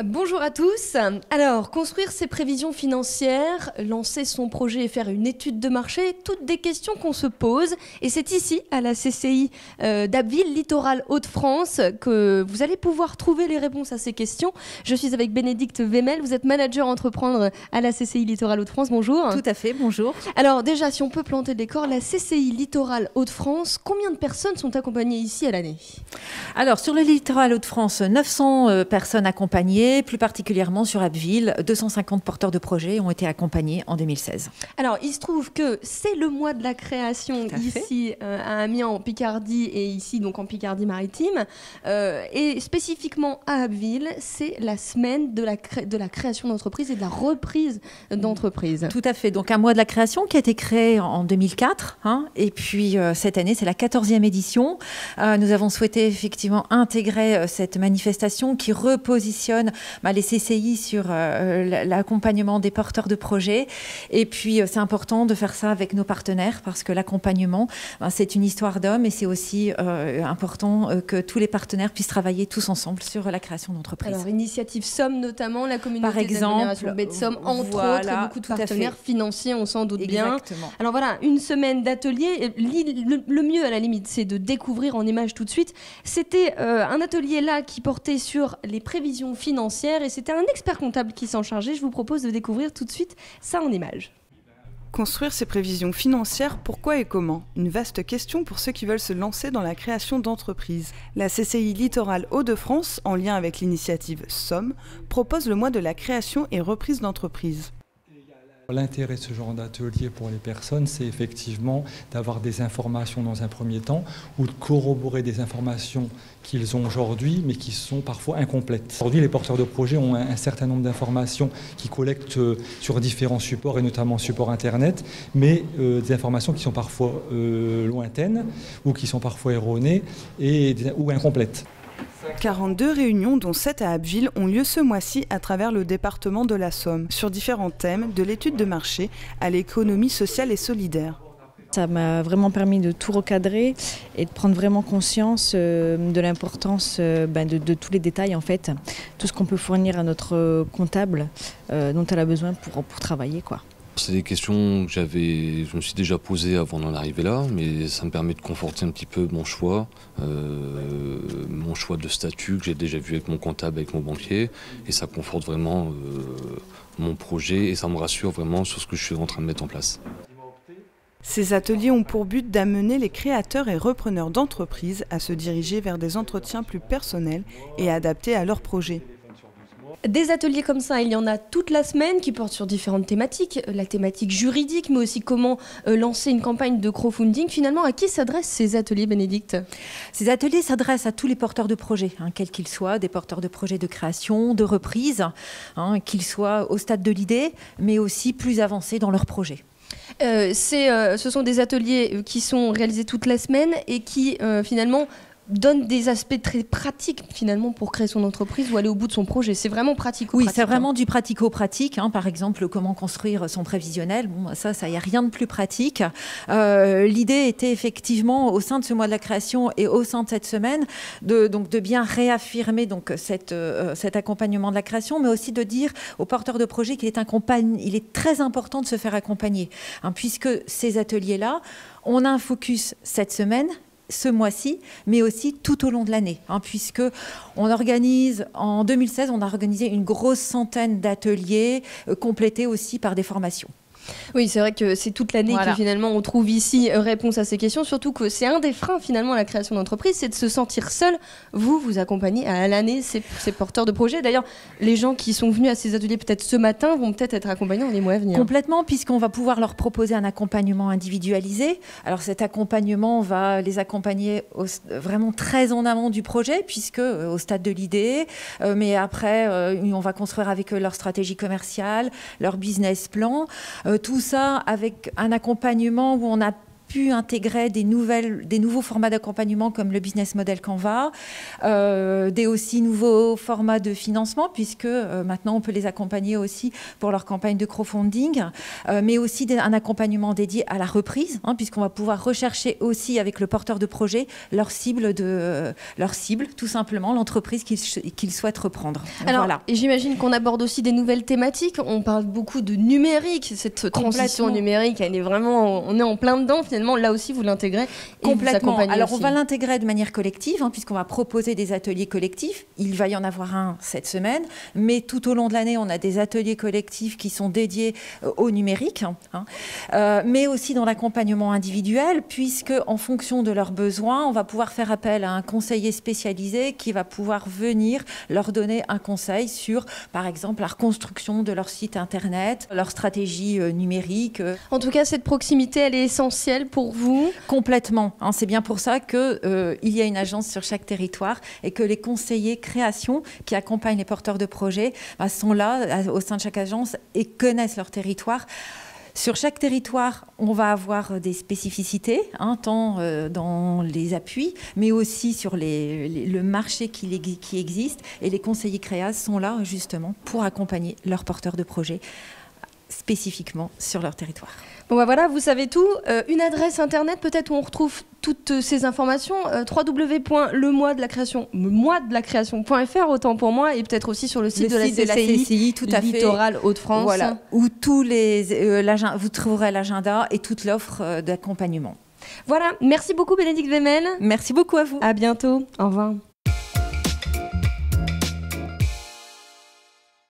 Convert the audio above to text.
Bonjour à tous. Alors, construire ses prévisions financières, lancer son projet et faire une étude de marché, toutes des questions qu'on se pose. Et c'est ici, à la CCI d'Abbeville, Littoral Hauts-de-France, que vous allez pouvoir trouver les réponses à ces questions. Je suis avec Bénédicte Wemmel, vous êtes manager entreprendre à la CCI Littoral Hauts-de-France. Bonjour. Tout à fait, bonjour. Alors déjà, si on peut planter le décor, la CCI Littoral Hauts-de-France, combien de personnes sont accompagnées ici à l'année ? Alors, sur le littoral Hauts-de-France, 900 personnes accompagnées, plus particulièrement sur Abbeville, 250 porteurs de projets ont été accompagnés en 2016. Alors, il se trouve que c'est le mois de la création ici à Amiens en Picardie et ici donc en Picardie-Maritime. Et spécifiquement à Abbeville, c'est la semaine de la création d'entreprise et de la reprise d'entreprise. Tout à fait. Donc, un mois de la création qui a été créé en 2004. Et puis, cette année, c'est la 14e édition. Nous avons souhaité effectivement intégrer cette manifestation qui repositionne les CCI sur l'accompagnement des porteurs de projets. Et puis, c'est important de faire ça avec nos partenaires parce que l'accompagnement, c'est une histoire d'hommes et c'est aussi important que tous les partenaires puissent travailler tous ensemble sur la création d'entreprises. Alors, initiative Somme notamment, la communauté par exemple, baie de Somme, entre autres, et beaucoup de partenaires financiers, on s'en doute bien. Alors voilà, une semaine d'atelier. Le mieux, à la limite, c'est de découvrir en images tout de suite. C'était un atelier là qui portait sur les prévisions financières et c'était un expert comptable qui s'en chargeait. Je vous propose de découvrir tout de suite ça en images. Construire ses prévisions financières, pourquoi et comment ? Une vaste question pour ceux qui veulent se lancer dans la création d'entreprises. La CCI Littoral Hauts-de-France, en lien avec l'initiative Somme, propose le mois de la création et reprise d'entreprise. L'intérêt de ce genre d'atelier pour les personnes, c'est effectivement d'avoir des informations dans un premier temps ou de corroborer des informations qu'ils ont aujourd'hui, mais qui sont parfois incomplètes. Aujourd'hui, les porteurs de projets ont un certain nombre d'informations qu'ils collectent sur différents supports, et notamment support Internet, mais des informations qui sont parfois lointaines ou qui sont parfois erronées ou incomplètes. 42 réunions, dont 7 à Abbeville, ont lieu ce mois-ci à travers le département de la Somme, sur différents thèmes, de l'étude de marché à l'économie sociale et solidaire. Ça m'a vraiment permis de tout recadrer et de prendre vraiment conscience de l'importance de tous les détails, en fait, tout ce qu'on peut fournir à notre comptable dont elle a besoin pour travailler, quoi. C'est des questions que je me suis déjà posées avant d'en arriver là, mais ça me permet de conforter un petit peu mon choix de statut que j'ai déjà vu avec mon comptable, avec mon banquier, et ça conforte vraiment mon projet et ça me rassure vraiment sur ce que je suis en train de mettre en place. Ces ateliers ont pour but d'amener les créateurs et repreneurs d'entreprises à se diriger vers des entretiens plus personnels et adaptés à leurs projets. Des ateliers comme ça, il y en a toute la semaine qui portent sur différentes thématiques. La thématique juridique, mais aussi comment lancer une campagne de crowdfunding. Finalement, à qui s'adressent ces ateliers, Bénédicte ? Ces ateliers s'adressent à tous les porteurs de projets, quels qu'ils soient, des porteurs de projets de création, de reprise, qu'ils soient au stade de l'idée, mais aussi plus avancés dans leur projet. Ce sont des ateliers qui sont réalisés toute la semaine et qui, finalement, donne des aspects très pratiques finalement pour créer son entreprise ou aller au bout de son projet. C'est vraiment pratico-pratique. Oui, c'est vraiment du pratico-pratique. Par exemple, comment construire son prévisionnel. Ça, il n'y a rien de plus pratique. L'idée était effectivement, au sein de ce mois de la création et au sein de cette semaine, de bien réaffirmer cet accompagnement de la création, mais aussi de dire aux porteurs de projet qu'il est très important de se faire accompagner. Puisque ces ateliers-là, on a un focus cette semaine, ce mois-ci, mais aussi tout au long de l'année, puisque en 2016, on a organisé une grosse centaine d'ateliers, complétés aussi par des formations. Oui, c'est vrai que c'est toute l'année que finalement on trouve ici réponse à ces questions, surtout que c'est un des freins finalement à la création d'entreprise, c'est de se sentir seul. Vous accompagnez à l'année ces porteurs de projets. D'ailleurs, les gens qui sont venus à ces ateliers peut-être ce matin vont peut-être être accompagnés dans les mois à venir. Complètement, puisqu'on va pouvoir leur proposer un accompagnement individualisé. Alors cet accompagnement va les accompagner vraiment très en amont du projet, puisque au stade de l'idée, mais après on va construire avec eux leur stratégie commerciale, leur business plan, tout ça avec un accompagnement où on a pu intégrer des nouveaux formats d'accompagnement comme le business model Canva, des aussi nouveaux formats de financement, puisque maintenant on peut les accompagner aussi pour leur campagne de crowdfunding, mais aussi un accompagnement dédié à la reprise, puisqu'on va pouvoir rechercher aussi avec le porteur de projet leur cible, tout simplement, l'entreprise qu'il souhaite reprendre. Alors, voilà. Et j'imagine qu'on aborde aussi des nouvelles thématiques. On parle beaucoup de numérique, cette transition numérique, on est en plein dedans finalement. Là aussi, vous l'intégrez. Complètement. Alors, aussi. On va l'intégrer de manière collective, puisqu'on va proposer des ateliers collectifs. Il va y en avoir un cette semaine, mais tout au long de l'année, on a des ateliers collectifs qui sont dédiés au numérique, mais aussi dans l'accompagnement individuel, puisque en fonction de leurs besoins, on va pouvoir faire appel à un conseiller spécialisé qui va pouvoir venir leur donner un conseil sur, par exemple, la reconstruction de leur site internet, leur stratégie numérique. En tout cas, cette proximité, elle est essentielle pour vous? Complètement. C'est bien pour ça qu'il y a une agence sur chaque territoire et que les conseillers création qui accompagnent les porteurs de projets sont là au sein de chaque agence et connaissent leur territoire. Sur chaque territoire, on va avoir des spécificités, tant dans les appuis, mais aussi sur le marché qui existe. Et les conseillers créas sont là justement pour accompagner leurs porteurs de projets spécifiquement sur leur territoire. Bon voilà, vous savez tout. Une adresse internet peut-être où on retrouve toutes ces informations, www.moisdelacreation.fr, autant pour moi, et peut-être aussi sur le site de la CCI, tout à fait. Littoral Hauts-de-France. Voilà, où vous trouverez l'agenda et toute l'offre d'accompagnement. Voilà, merci beaucoup Bénédicte Wemmel. Merci beaucoup à vous. À bientôt, au revoir.